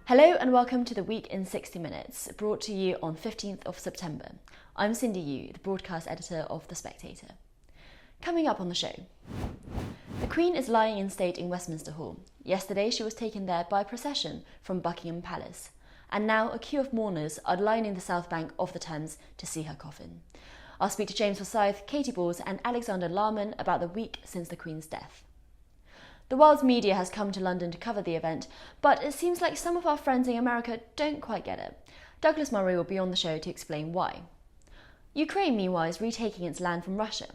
Hello and welcome to the Week in 60 Minutes, brought to you on 15th of September. I'm Cindy Yu, the broadcast editor of The Spectator. Coming up on the show. The Queen is lying in state in Westminster Hall. Yesterday she was taken there by procession from Buckingham Palace. And now a queue of mourners are lining the south bank of the Thames to see her coffin. I'll speak to James Forsyth, Katy Balls and Alexander Larman about the week since the Queen's death. The world's media has come to London to cover the event, but it seems like some of our friends in America don't quite get it. Douglas Murray will be on the show to explain why. Ukraine, meanwhile, is retaking its land from Russia.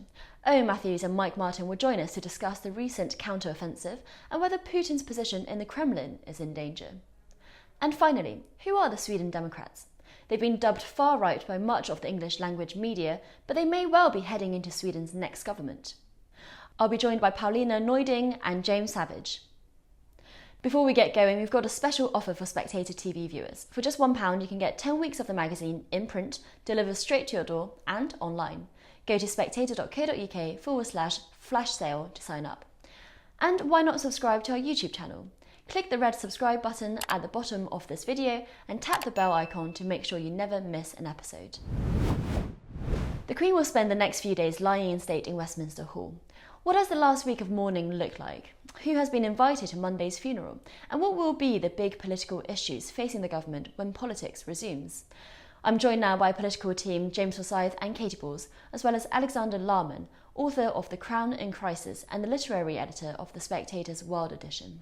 Owen Matthews and Mike Martin will join us to discuss the recent counter-offensive and whether Putin's position in the Kremlin is in danger. And finally, who are the Sweden Democrats? They've been dubbed far-right by much of the English-language media, but they may well be heading into Sweden's next government. I'll be joined by Paulina Neuding and James Savage. Before we get going, we've got a special offer for SpectatorTV viewers. For just £1, you can get 10 weeks of the magazine in print, delivered straight to your door and online. Go to spectator.co.uk/flash sale to sign up. And why not subscribe to our YouTube channel? Click the red subscribe button at the bottom of this video and tap the bell icon to make sure you never miss an episode. The Queen will spend the next few days lying in state in Westminster Hall. What does the last week of mourning look like? Who has been invited to Monday's funeral? And what will be the big political issues facing the government when politics resumes? I'm joined now by political team James Forsyth and Katy Balls, as well as Alexander Larman, author of The Crown in Crisis and the literary editor of The Spectator's World Edition.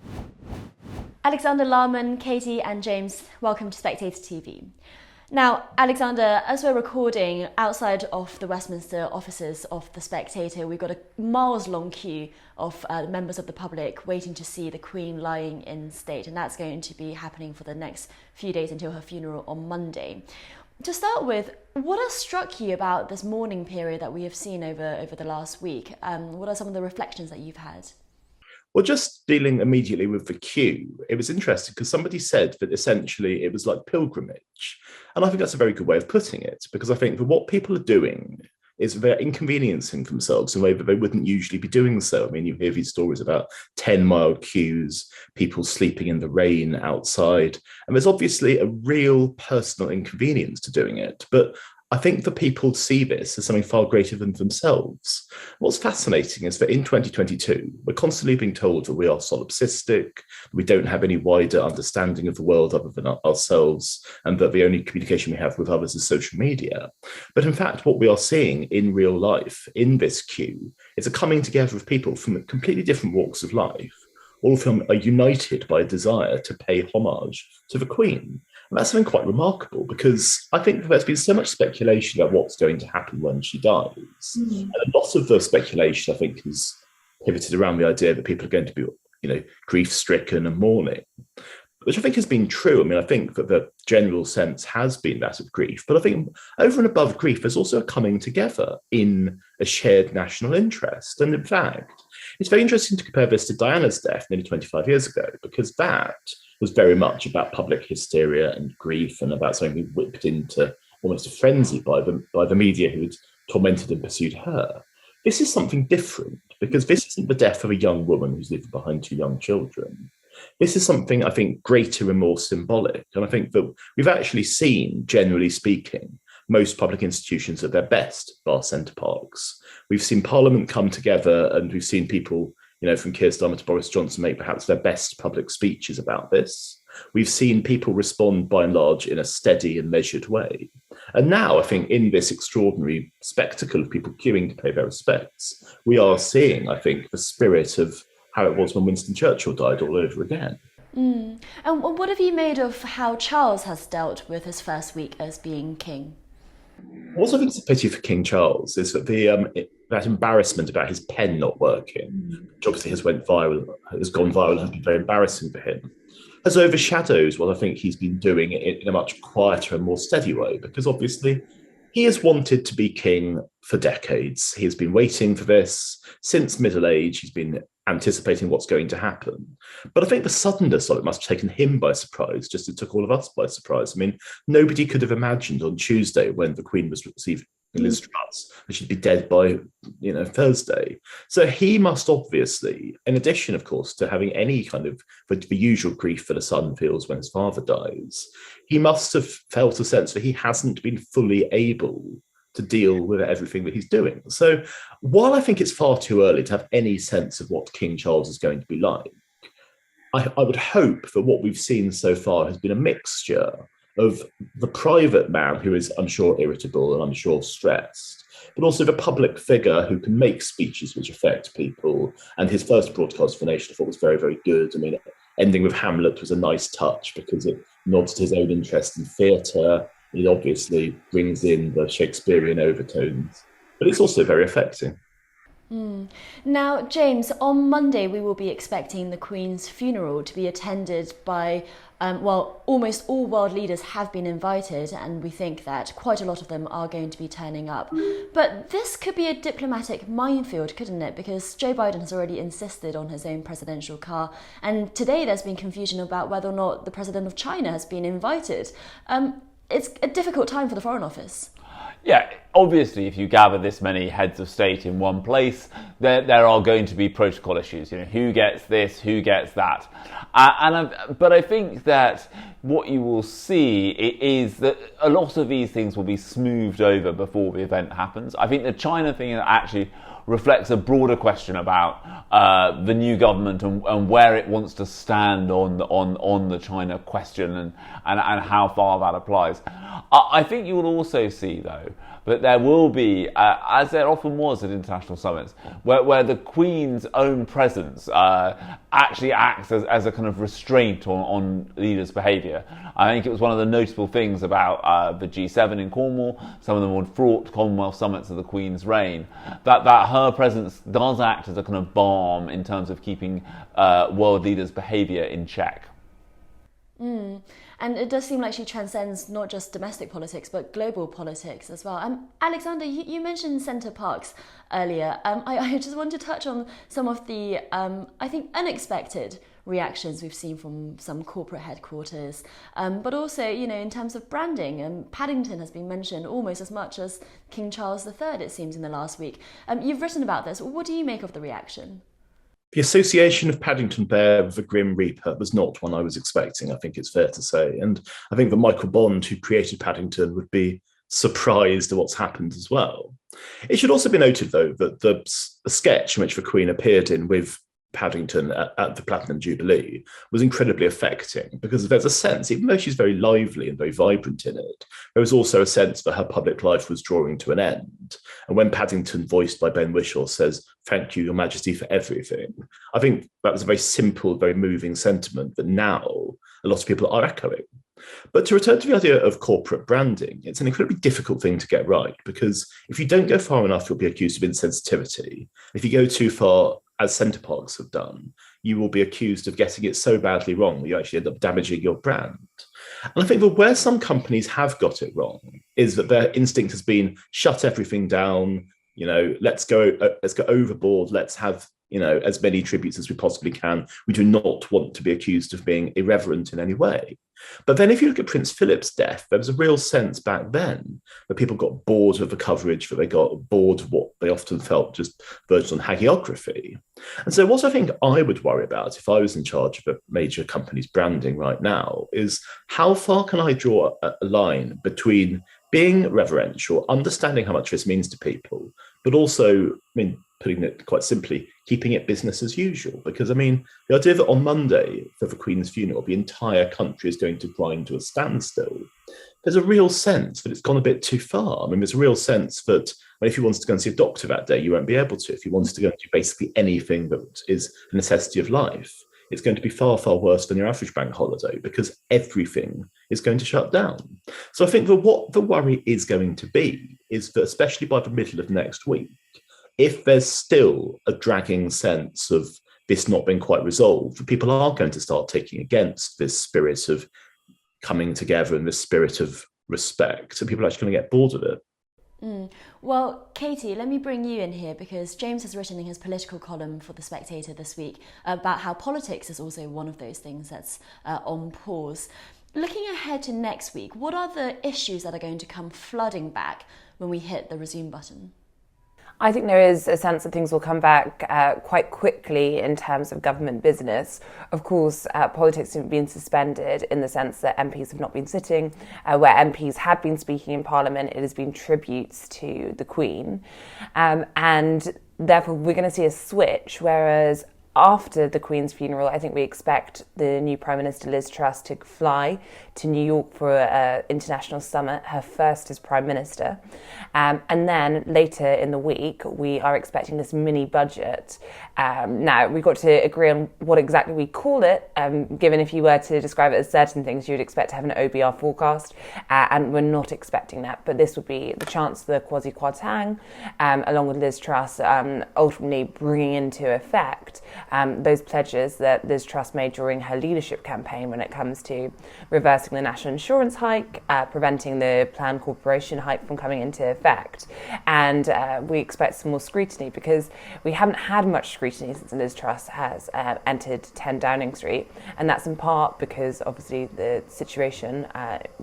Alexander Larman, Katy and James, welcome to Spectator TV. Now, Alexander, as we're recording outside of the Westminster offices of The Spectator, we've got a miles-long queue of members of the public waiting to see the Queen lying in state, and that's going to be happening for the next few days until her funeral on Monday. To start with, what has struck you about this mourning period that we have seen over the last week? What are some of the reflections that you've had? Well, just dealing immediately with the queue, it was interesting because somebody said that essentially it was like pilgrimage. And I think that's a very good way of putting it, because I think that what people are doing is they're inconveniencing themselves in a way that they wouldn't usually be doing so. I mean, you hear these stories about 10-mile queues, people sleeping in the rain outside, and there's obviously a real personal inconvenience to doing it. But I think that people see this as something far greater than themselves. What's fascinating is that in 2022, we're constantly being told that we are solipsistic, we don't have any wider understanding of the world other than ourselves, and that the only communication we have with others is social media. But in fact, what we are seeing in real life in this queue is a coming together of people from completely different walks of life, all of whom are united by a desire to pay homage to the Queen. And that's something quite remarkable, because I think there's been so much speculation about what's going to happen when she dies. And a lot of the speculation, I think, has pivoted around the idea that people are going to be, grief-stricken and mourning, which I think has been true. I mean, I think that the general sense has been that of grief, but I think over and above grief, there's also a coming together in a shared national interest. And in fact, it's very interesting to compare this to Diana's death nearly 25 years ago, because that was very much about public hysteria and grief and about something whipped into almost a frenzy by the media who had tormented and pursued her. This is something different, because this isn't the death of a young woman who's leaving behind 2 young children. This is something, I think, greater and more symbolic. And I think that we've actually seen, generally speaking, most public institutions at their best, bar Centre Parks. We've seen Parliament come together, and we've seen people, from Keir Starmer to Boris Johnson, make perhaps their best public speeches about this. We've seen people respond, by and large, in a steady and measured way. And now, I think, in this extraordinary spectacle of people queuing to pay their respects, we are seeing, I think, the spirit of how it was when Winston Churchill died all over again. And what have you made of how Charles has dealt with his first week as being king? What I think is a pity for King Charles is that that embarrassment about his pen not working, which obviously has gone viral and has been very embarrassing for him, has overshadowed what I think he's been doing in a much quieter and more steady way, because obviously he has wanted to be king for decades. He has been waiting for this since middle age. He's been anticipating what's going to happen. But I think the suddenness of it must have taken him by surprise, just as it took all of us by surprise. I mean, nobody could have imagined on Tuesday, when the Queen was Liz Truss, and she'd be dead by, Thursday. So he must obviously, in addition, of course, to having any kind of the usual grief that a son feels when his father dies, he must have felt a sense that he hasn't been fully able to deal with everything that he's doing. So while I think it's far too early to have any sense of what King Charles is going to be like, I would hope that what we've seen so far has been a mixture of the private man who is, I'm sure, irritable and I'm sure stressed, but also the public figure who can make speeches which affect people. And his first broadcast for Nation I thought was very, very good. I mean, ending with Hamlet was a nice touch because it nods to his own interest in theatre. It obviously brings in the Shakespearean overtones, but it's also very affecting. Now, James, on Monday we will be expecting the Queen's funeral to be attended by, almost all world leaders have been invited, and we think that quite a lot of them are going to be turning up. But this could be a diplomatic minefield, couldn't it? Because Joe Biden has already insisted on his own presidential car, and today there's been confusion about whether or not the president of China has been invited. It's a difficult time for the Foreign Office. Yeah, obviously, if you gather this many heads of state in one place, there are going to be protocol issues. Who gets this, who gets that, but I think that what you will see is that a lot of these things will be smoothed over before the event happens. I think the China thing actually reflects a broader question about the new government and where it wants to stand on the China question and how far that applies. I think you will also see, though, that there will be, as there often was at international summits, where the Queen's own presence actually acts as a kind of restraint on leaders' behaviour. I think it was one of the notable things about the G7 in Cornwall, some of the more fraught Commonwealth summits of the Queen's reign, that her presence does act as a kind of balm in terms of keeping world leaders' behaviour in check. And it does seem like she transcends not just domestic politics, but global politics as well. Alexander, you mentioned Centre Parks earlier. I just want to touch on some of the, I think, unexpected reactions we've seen from some corporate headquarters, but also, in terms of branding. Paddington has been mentioned almost as much as King Charles III, it seems, in the last week. You've written about this. What do you make of the reaction? The association of Paddington Bear with the Grim Reaper was not one I was expecting, I think it's fair to say. And I think that Michael Bond, who created Paddington, would be surprised at what's happened as well. It should also be noted, though, that the sketch in which the Queen appeared in with Paddington at the Platinum Jubilee was incredibly affecting, because there's a sense, even though she's very lively and very vibrant in it, there was also a sense that her public life was drawing to an end. And when Paddington, voiced by Ben Whishaw, says, "Thank you, Your Majesty, for everything," I think that was a very simple, very moving sentiment that now a lot of people are echoing. But to return to the idea of corporate branding, it's an incredibly difficult thing to get right, because if you don't go far enough, you'll be accused of insensitivity. If you go too far, as Centre Parks have done, you will be accused of getting it so badly wrong that you actually end up damaging your brand. And I think that where some companies have got it wrong is that their instinct has been shut everything down, let's go overboard, let's have as many tributes as we possibly can. We do not want to be accused of being irreverent in any way. But then if you look at Prince Philip's death, there was a real sense back then that people got bored of the coverage, that they got bored of what they often felt just verged on hagiography. And so what I think I would worry about if I was in charge of a major company's branding right now is, how far can I draw a line between being reverential, understanding how much this means to people, but also, putting it quite simply, keeping it business as usual. Because, the idea that on Monday, for the Queen's funeral, the entire country is going to grind to a standstill, there's a real sense that it's gone a bit too far. There's a real sense that if you wanted to go and see a doctor that day, you won't be able to. If you wanted to go and do basically anything that is a necessity of life, it's going to be far, far worse than your average bank holiday, because everything is going to shut down. So I think that what the worry is going to be is that, especially by the middle of next week, if there's still a dragging sense of this not being quite resolved, people are going to start taking against this spirit of coming together and this spirit of respect, and people are actually going to get bored of it. Well, Katy, let me bring you in here, because James has written in his political column for The Spectator this week about how politics is also one of those things that's on pause. Looking ahead to next week, what are the issues that are going to come flooding back when we hit the resume button? I think there is a sense that things will come back quite quickly in terms of government business. Of course, politics have been suspended in the sense that MPs have not been sitting. Where MPs have been speaking in Parliament, it has been tributes to the Queen. And therefore, we're going to see a switch, whereas after the Queen's funeral, I think we expect the new Prime Minister Liz Truss to fly to New York for an international summit, her first as Prime Minister. And then later in the week, we are expecting this mini budget. Now, we've got to agree on what exactly we call it, given if you were to describe it as certain things, you'd expect to have an OBR forecast, and we're not expecting that. But this would be the Chancellor Kwasi Kwarteng, along with Liz Truss, ultimately bringing into effect those pledges that Liz Truss made during her leadership campaign when it comes to reversing the national insurance hike, preventing the planned corporation hike from coming into effect. And we expect some more scrutiny because we haven't had much scrutiny since Liz Truss has entered 10 Downing Street. And that's in part because obviously the situation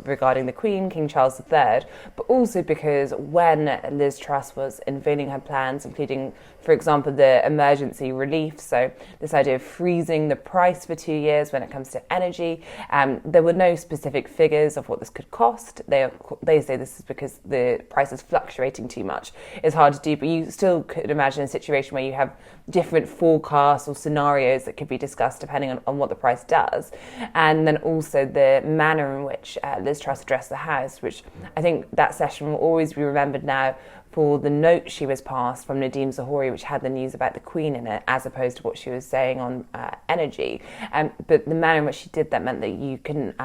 regarding the Queen, King Charles III, but also because when Liz Truss was unveiling her plans, including, for example, the emergency relief, so this idea of freezing the price for 2 years when it comes to energy, there were no specific figures of what this could cost. They say this is because the price is fluctuating too much. It's hard to do, but you still could imagine a situation where you have different forecasts or scenarios that could be discussed depending on what the price does. And then also the manner in which Liz Truss addressed the House, which I think that session will always be remembered now for the note she was passed from Nadine Zahouri, which had the news about the Queen in it, as opposed to what she was saying on energy. But the manner in which she did that meant that you couldn't,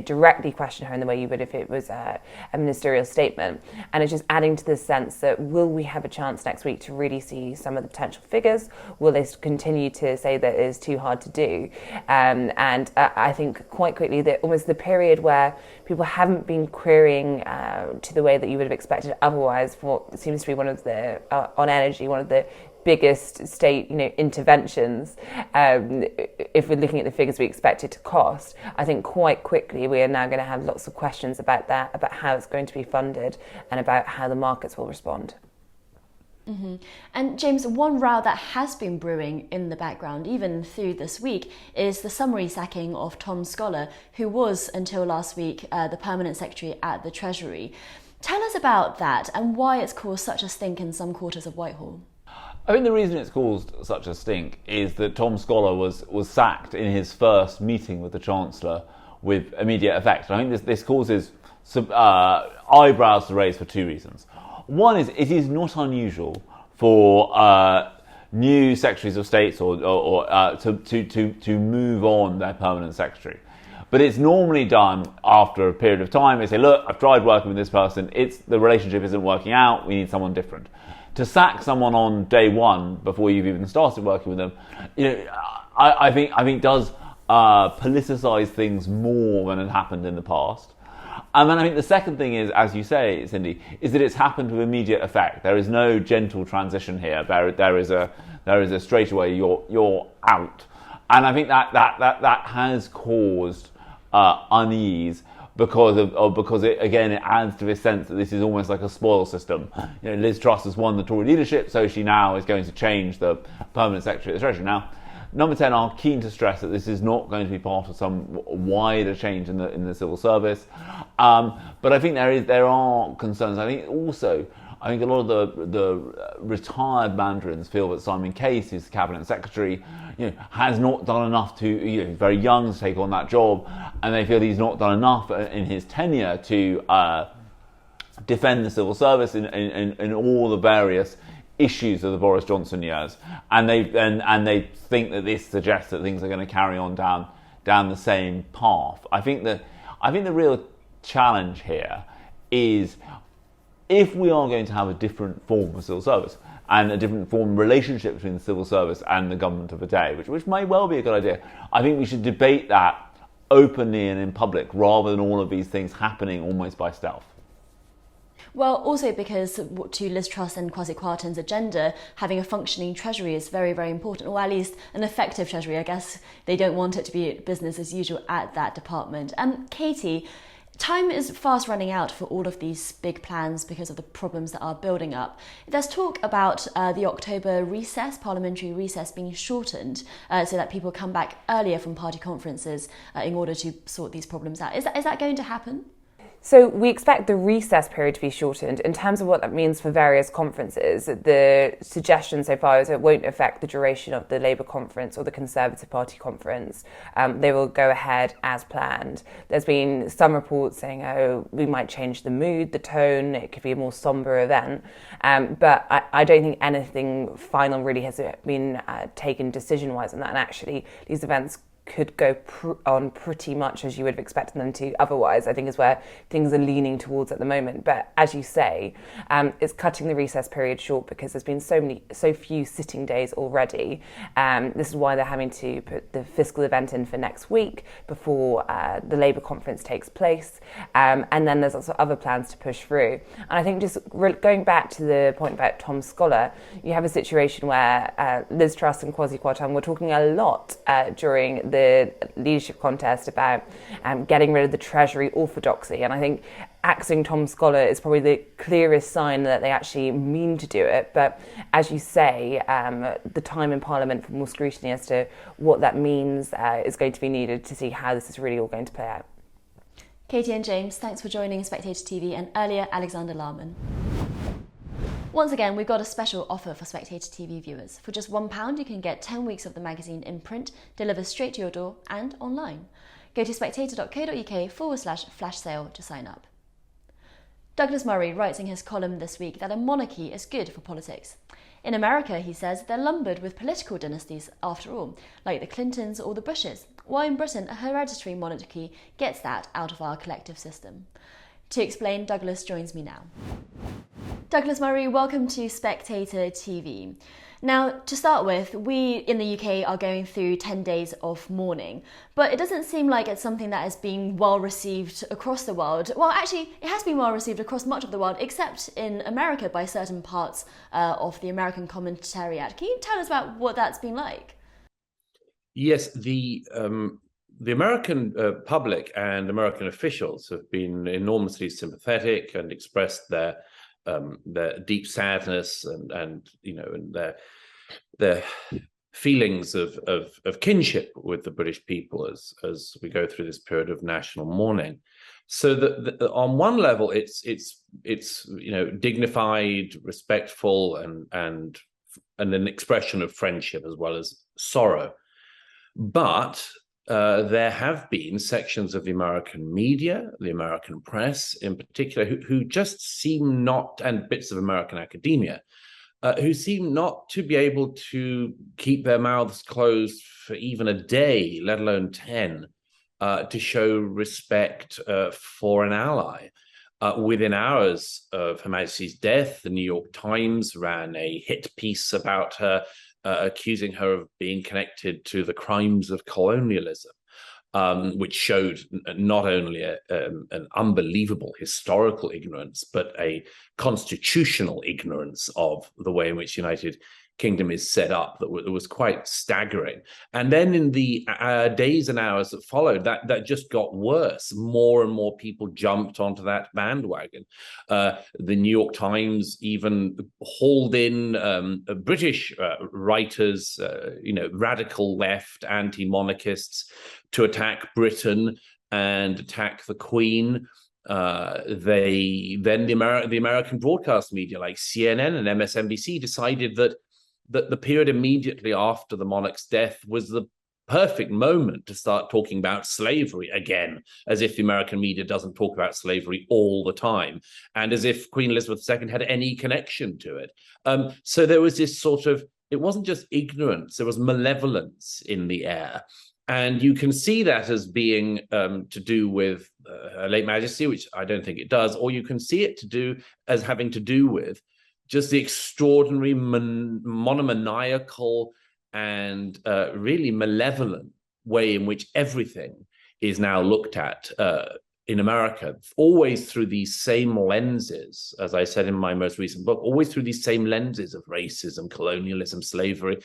directly question her in the way you would if it was a ministerial statement. And it's just adding to the sense that will we have a chance next week to really see some of the potential figures? Will they continue to say that it is too hard to do? And I think quite quickly that almost the period where people haven't been querying to the way that you would have expected otherwise for what seems to be one of the, on energy, one of the biggest state interventions, if we're looking at the figures we expect it to cost. I think quite quickly we are now going to have lots of questions about that, about how it's going to be funded and about how the markets will respond. Mm-hmm. And James, one row that has been brewing in the background, even through this week, is the summary sacking of Tom Scholar, who was, until last week, the permanent secretary at the Treasury. Tell us about that and why it's caused such a stink in some quarters of Whitehall. I think the reason it's caused such a stink is that Tom Scholar was sacked in his first meeting with the Chancellor with immediate effect. I think this causes some eyebrows to raise for two reasons. One is it is not unusual for new secretaries of state to move on their permanent secretary. But it's normally done after a period of time. They say, look, I've tried working with this person. The relationship isn't working out. We need someone different. To sack someone on day one before you've even started working with them, I think does politicise things more than had happened in the past. And then I think the second thing is, as you say, Cindy, is that it's happened with immediate effect. There is no gentle transition here. There is a straight away you're out. And I think that has caused unease because it adds to this sense that this is almost like a spoil system. Liz Truss has won the Tory leadership, so she now is going to change the permanent secretary of the Treasury. Now, Number 10 are keen to stress that this is not going to be part of some wider change in the civil service. But I think there are concerns. I think a lot of the retired mandarins feel that Simon Case, who's the cabinet secretary, has not done enough he's very young to take on that job, and they feel he's not done enough in his tenure to defend the civil service in all the various issues of the Boris Johnson years, and they think that this suggests that things are going to carry on down the same path. I think the real challenge here is if we are going to have a different form of civil service and a different form of relationship between the civil service and the government of the day, which may well be a good idea. I think we should debate that openly and in public rather than all of these things happening almost by stealth. Well, also because to Liz Truss and Kwasi Kwarteng's agenda, having a functioning treasury is very, very important, or at least an effective treasury. I guess they don't want it to be business as usual at that department. Katy, time is fast running out for all of these big plans because of the problems that are building up. There's talk about the October recess, parliamentary recess, being shortened so that people come back earlier from party conferences in order to sort these problems out. Is that going to happen? So we expect the recess period to be shortened. In terms of what that means for various conferences, the suggestion so far is it won't affect the duration of the Labour conference or the Conservative Party conference. They will go ahead as planned. There's been some reports saying, we might change the mood, the tone, it could be a more sombre event. But I don't think anything final really has been taken decision-wise on that. And actually, these events could go on pretty much as you would have expected them to otherwise, I think is where things are leaning towards at the moment. But as you say, it's cutting the recess period short because there's been so few sitting days already. This is why they're having to put the fiscal event in for next week before the Labour conference takes place. And then there's also other plans to push through. And I think just going back to the point about Tom Scholar, you have a situation where Liz Truss and Kwasi Kwarteng were talking a lot during the leadership contest about getting rid of the Treasury orthodoxy. And I think axing Tom Scholar is probably the clearest sign that they actually mean to do it. But as you say, the time in Parliament for more scrutiny as to what that means is going to be needed to see how this is really all going to play out. Katy and James, thanks for joining Spectator TV, and earlier Alexander Larman. Once again, we've got a special offer for Spectator TV viewers. For just £1, you can get 10 weeks of the magazine in print, delivered straight to your door and online. Go to spectator.co.uk/flash sale to sign up. Douglas Murray writes in his column this week that a monarchy is good for politics. In America, he says, they're lumbered with political dynasties after all, like the Clintons or the Bushes, while in Britain a hereditary monarchy gets that out of our collective system. To explain, Douglas joins me now. Douglas Murray, welcome to Spectator TV. Now, to start with, we in the UK are going through 10 days of mourning, but it doesn't seem like it's something that is being well received across the world. Well, actually, it has been well received across much of the world, except in America by certain parts of the American commentariat. Can you tell us about what that's been like? Yes, the American public and American officials have been enormously sympathetic and expressed their deep sadness and their feelings of kinship with the British people as we go through this period of national mourning. So that on one level, it's dignified, respectful, and an expression of friendship as well as sorrow. But there have been sections of the American media, the American press in particular, who just seem not, and bits of American academia, who seem not to be able to keep their mouths closed for even a day, let alone 10, to show respect for an ally. Within hours of Her Majesty's death, the New York Times ran a hit piece about her, accusing her of being connected to the crimes of colonialism, which showed not only an unbelievable historical ignorance, but a constitutional ignorance of the way in which the United Kingdom is set up that was quite staggering. And then in the days and hours that followed, that just got worse. More and more people jumped onto that bandwagon. The New York Times even hauled in British writers, radical left anti-monarchists, to attack Britain and attack the Queen. The American broadcast media like CNN and MSNBC decided that the period immediately after the monarch's death was the perfect moment to start talking about slavery again, as if the American media doesn't talk about slavery all the time, and as if Queen Elizabeth II had any connection to it. So there was this sort of, it wasn't just ignorance, there was malevolence in the air. And you can see that as being to do with Her late Majesty, which I don't think it does, or you can see it as having to do with just the extraordinary monomaniacal and really malevolent way in which everything is now looked at in America, always through these same lenses, as I said in my most recent book, always through these same lenses of racism, colonialism, slavery,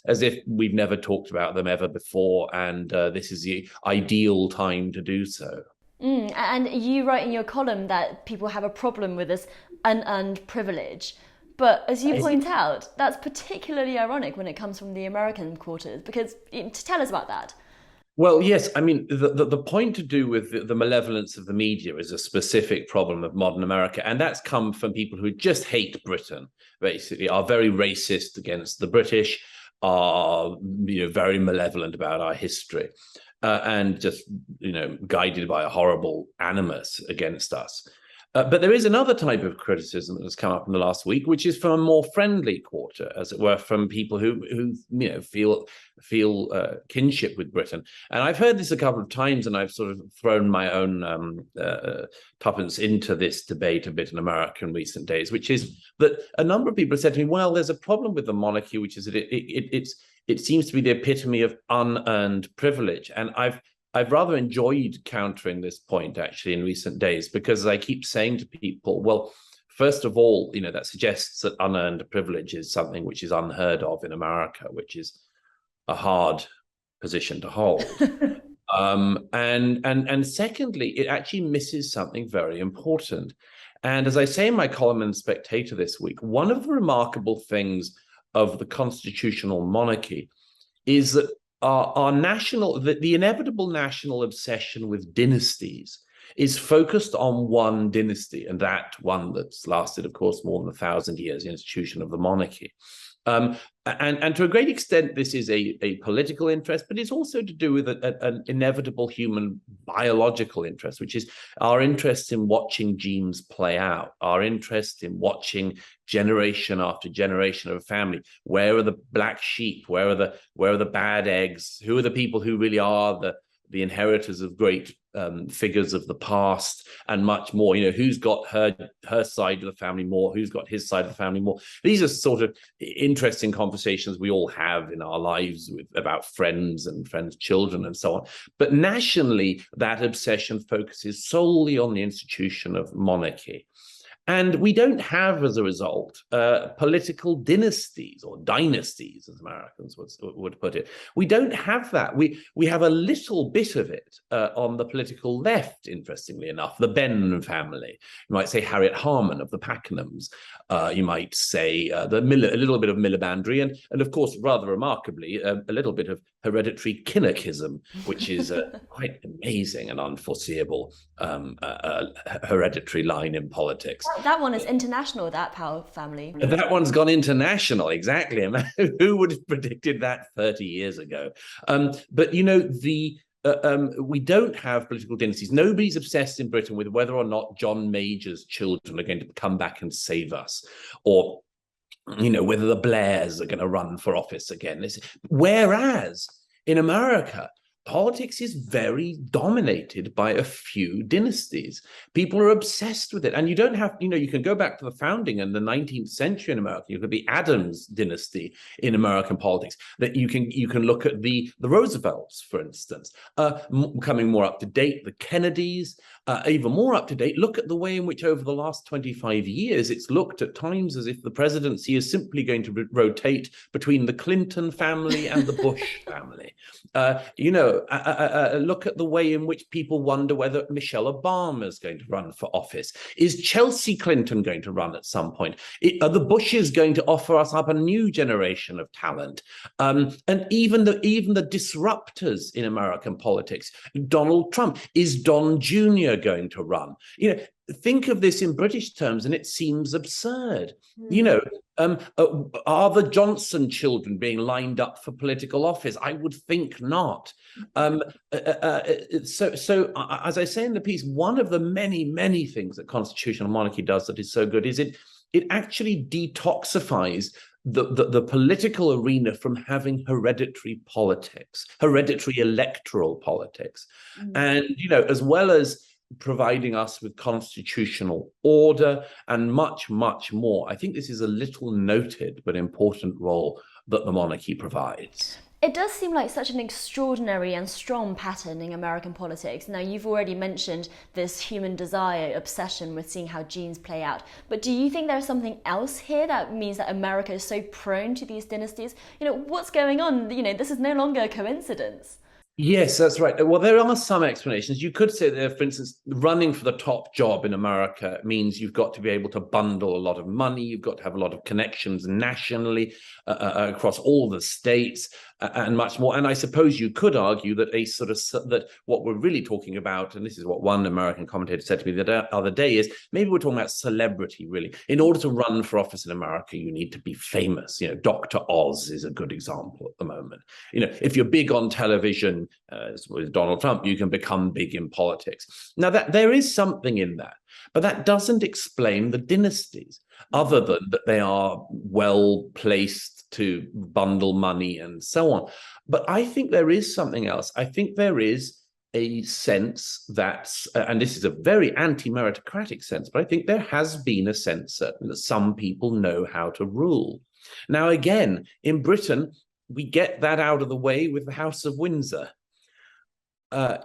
as if we've never talked about them ever before, and this is the ideal time to do so. And you write in your column that people have a problem with this unearned privilege. But as you point out, that's particularly ironic when it comes from the American quarters, because tell us about that. Well, yes, I mean, the point to do with the malevolence of the media is a specific problem of modern America, and that's come from people who just hate Britain, basically, are very racist against the British, are very malevolent about our history, and just guided by a horrible animus against us. But there is another type of criticism that has come up in the last week, which is from a more friendly quarter, as it were, from people who feel kinship with Britain. And I've heard this a couple of times, and I've sort of thrown my own tuppence into this debate a bit in America in recent days, which is that a number of people have said to me, well, there's a problem with the monarchy, which is that it seems to be the epitome of unearned privilege. And I've rather enjoyed countering this point, actually, in recent days, because I keep saying to people, well, first of all, that suggests that unearned privilege is something which is unheard of in America, which is a hard position to hold. And secondly, it actually misses something very important. And as I say in my column in Spectator this week, one of the remarkable things of the constitutional monarchy is that the inevitable national obsession with dynasties is focused on one dynasty, and that one that's lasted, of course, more than 1,000 years, the institution of the monarchy. And to a great extent, this is a political interest, but it's also to do with an inevitable human biological interest, which is our interest in watching genes play out, our interest in watching generation after generation of a family. Where are the black sheep? Where are the bad eggs? Who are the people who really are the inheritors of great figures of the past, and much more? Who's got her side of the family more? Who's got his side of the family more? These are sort of interesting conversations we all have in our lives about friends and friends' children and so on. But nationally, that obsession focuses solely on the institution of monarchy. And we don't have, as a result, political dynasties or dynasties, as Americans would put it. We don't have that. We have a little bit of it on the political left, interestingly enough. The Benn family. You might say Harriet Harman of the Pakenhams. You might say a little bit of Milibandry, and of course, rather remarkably, a little bit of hereditary Kinnockism, which is a quite amazing and unforeseeable hereditary line in politics. That one is international, that Power family. That one's gone international, exactly. Who would have predicted that 30 years ago? But we don't have political dynasties. Nobody's obsessed in Britain with whether or not John Major's children are going to come back and save us, or whether the Blairs are going to run for office again. Whereas in America, politics is very dominated by a few dynasties. People are obsessed with it. And you don't have, you can go back to the founding and the 19th century in America. You could be Adams dynasty in American politics. That you can look at the Roosevelts, for instance, coming more up to date, the Kennedys, even more up to date. Look at the way in which over the last 25 years, it's looked at times as if the presidency is simply going to rotate between the Clinton family and the Bush family. Look at the way in which people wonder whether Michelle Obama is going to run for office. Is Chelsea Clinton going to run at some point? Are the Bushes going to offer us up a new generation of talent? And even the disruptors in American politics, Donald Trump, is Don Jr. going to run? Think of this in British terms, and it seems absurd. Are the Johnson children being lined up for political office? I would think not. So as I say in the piece, one of the many, many things that constitutional monarchy does that is so good is it actually detoxifies the political arena from having hereditary politics, hereditary electoral politics. And, as well as providing us with constitutional order and much, much more, I think this is a little noted but important role that the monarchy provides. It does seem like such an extraordinary and strong pattern in American politics. Now, you've already mentioned this human desire, obsession with seeing how genes play out. But do you think there's something else here that means that America is so prone to these dynasties? What's going on? This is no longer a coincidence. Yes, that's right. Well, there are some explanations. You could say that, for instance, running for the top job in America means you've got to be able to bundle a lot of money. You've got to have a lot of connections nationally across all the states and much more. And I suppose you could argue that that what we're really talking about, and this is what one American commentator said to me the other day, is maybe we're talking about celebrity, really. In order to run for office in America, you need to be famous. Dr. Oz is a good example at the moment. If you're big on television, as with Donald Trump, you can become big in politics. Now, that there is something in that, but that doesn't explain the dynasties, other than that they are well placed to bundle money and so on. But I think there is something else. I think there is a sense that, and this is a very anti-meritocratic sense, but I think there has been a sense certainly that some people know how to rule. Now, again, in Britain, we get that out of the way with the House of Windsor.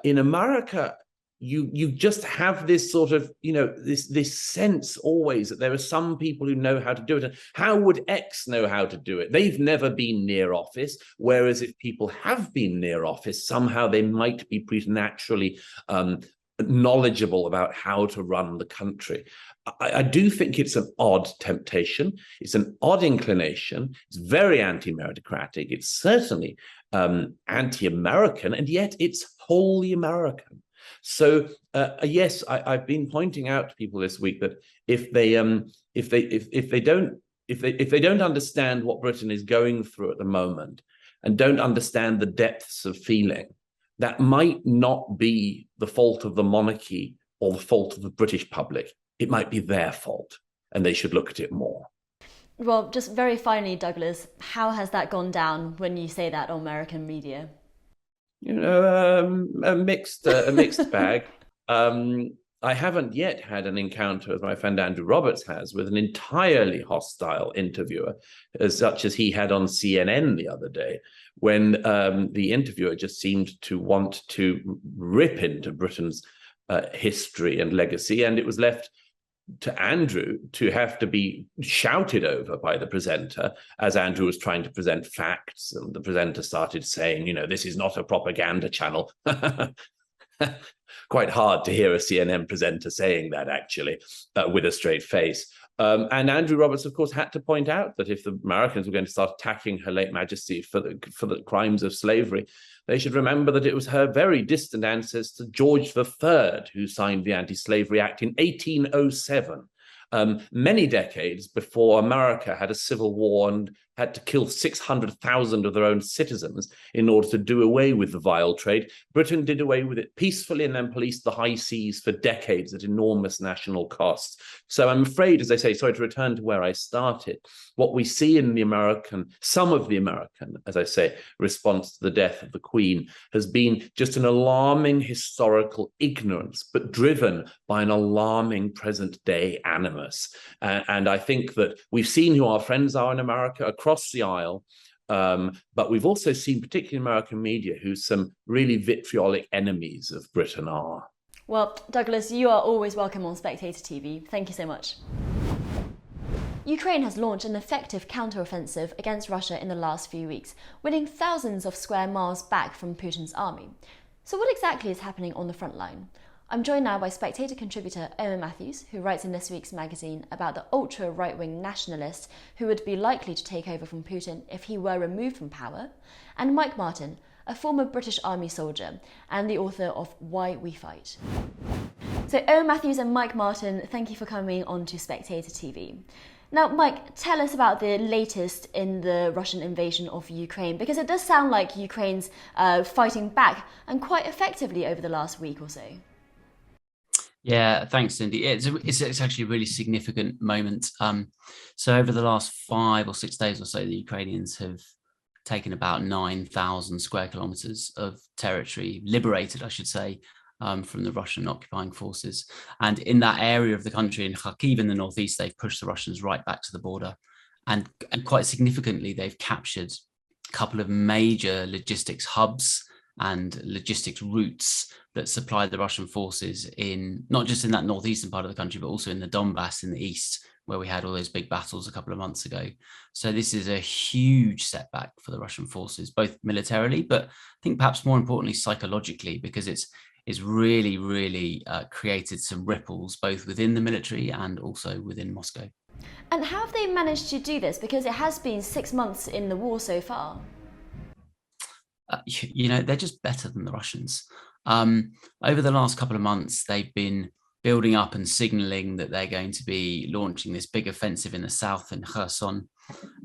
In America, you just have this sort of, this sense always that there are some people who know how to do it. And how would X know how to do it? They've never been near office. Whereas if people have been near office, somehow they might be preternaturally knowledgeable about how to run the country. I do think it's an odd temptation. It's an odd inclination. It's very anti-meritocratic. It's certainly anti-American, and yet it's wholly American. So yes, I've been pointing out to people this week that if they don't understand what Britain is going through at the moment and don't understand the depths of feeling, that might not be the fault of the monarchy or the fault of the British public. It might be their fault, and they should look at it more. Well, just very finally, Douglas, how has that gone down when you say that on American media? A mixed bag. I haven't yet had an encounter, as my friend Andrew Roberts has, with an entirely hostile interviewer, such as he had on CNN the other day, when the interviewer just seemed to want to rip into Britain's history and legacy, and it was left to Andrew to have to be shouted over by the presenter as Andrew was trying to present facts, and the presenter started saying, this is not a propaganda channel. Quite hard to hear a CNN presenter saying that, actually, with a straight face. And Andrew Roberts, of course, had to point out that if the Americans were going to start attacking Her late Majesty for the crimes of slavery, they should remember that it was her very distant ancestor, George III, who signed the Anti-Slavery Act in 1807, many decades before America had a civil war and had to kill 600,000 of their own citizens in order to do away with the vile trade. Britain did away with it peacefully and then policed the high seas for decades at enormous national costs. So I'm afraid, as I say, sorry to return to where I started, what we see in some of the American, as I say, response to the death of the Queen has been just an alarming historical ignorance, but driven by an alarming present day animus. And I think that we've seen who our friends are in America across the aisle, but we've also seen, particularly in American media, who some really vitriolic enemies of Britain are. Well, Douglas, you are always welcome on Spectator TV. Thank you so much. Ukraine has launched an effective counter-offensive against Russia in the last few weeks, winning thousands of square miles back from Putin's army. So what exactly is happening on the front line? I'm joined now by Spectator contributor Owen Matthews, who writes in this week's magazine about the ultra-right-wing nationalists who would be likely to take over from Putin if he were removed from power, and Mike Martin, a former British Army soldier and the author of Why We Fight. So Owen Matthews and Mike Martin, thank you for coming on to Spectator TV. Now, Mike, tell us about the latest in the Russian invasion of Ukraine, because it does sound like Ukraine's fighting back, and quite effectively over the last week or so. Yeah, thanks, Cindy. It's actually a really significant moment. So over the last 5 or 6 days or so, the Ukrainians have taken about 9,000 square kilometers of territory, liberated, I should say, from the Russian occupying forces. And in that area of the country, in Kharkiv in the northeast, they've pushed the Russians right back to the border. And quite significantly, they've captured couple of major logistics hubs and logistics routes that supply the Russian forces in not just in that northeastern part of the country, but also in the Donbass in the east, where we had all those big battles a couple of months ago. So this is a huge setback for the Russian forces, both militarily, but I think perhaps more importantly psychologically, because it's really created some ripples both within the military and also within Moscow. And how have they managed to do this? Because it has been 6 months in the war so far. They're just better than the Russians. Over the last couple of months, they've been building up and signaling that they're going to be launching this big offensive in the south in Kherson.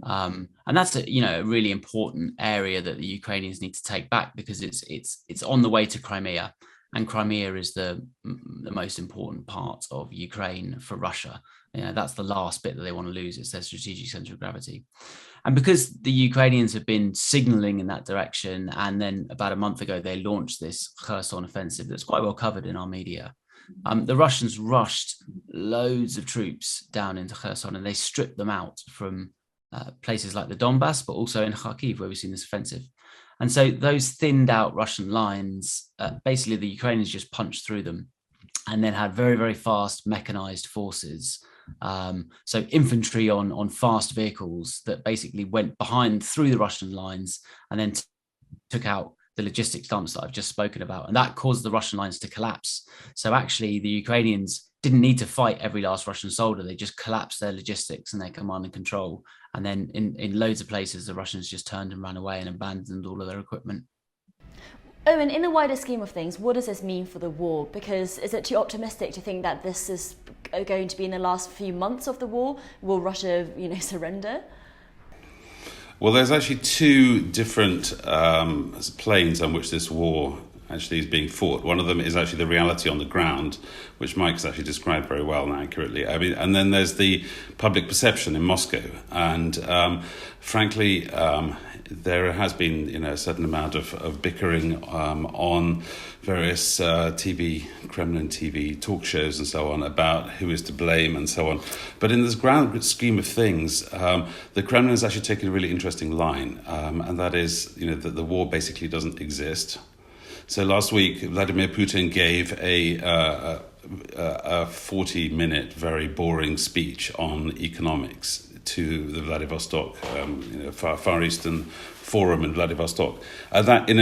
And that's a really important area that the Ukrainians need to take back, because it's on the way to Crimea. And Crimea is the most important part of Ukraine for Russia. That's the last bit that they want to lose. It's their strategic center of gravity. And because the Ukrainians have been signaling in that direction, and then about a month ago, they launched this Kherson offensive that's quite well covered in our media. The Russians rushed loads of troops down into Kherson, and they stripped them out from places like the Donbass, but also in Kharkiv, where we've seen this offensive. And so those thinned out Russian lines, basically the Ukrainians just punched through them and then had very, very fast mechanized forces. So infantry on fast vehicles that basically went behind through the Russian lines and then took out the logistics dumps that I've just spoken about. And that caused the Russian lines to collapse. So actually the Ukrainians didn't need to fight every last Russian soldier. They just collapsed their logistics and their command and control. And then in loads of places, the Russians just turned and ran away and abandoned all of their equipment. Owen, in the wider scheme of things, what does this mean for the war? Because is it too optimistic to think that this is going to be in the last few months of the war? Will Russia, surrender? Well, there's actually two different planes on which this war actually is being fought. One of them is actually the reality on the ground, which Mike has actually described very well and accurately. I mean, and then there's the public perception in Moscow. And frankly, there has been, a certain amount of bickering on various Kremlin TV talk shows and so on about who is to blame and so on. But in this grand scheme of things, the Kremlin has actually taken a really interesting line, and that is, that the war basically doesn't exist. So last week, Vladimir Putin gave a 40-minute, very boring speech on economics to the Vladivostok, Far Eastern Forum in Vladivostok. That in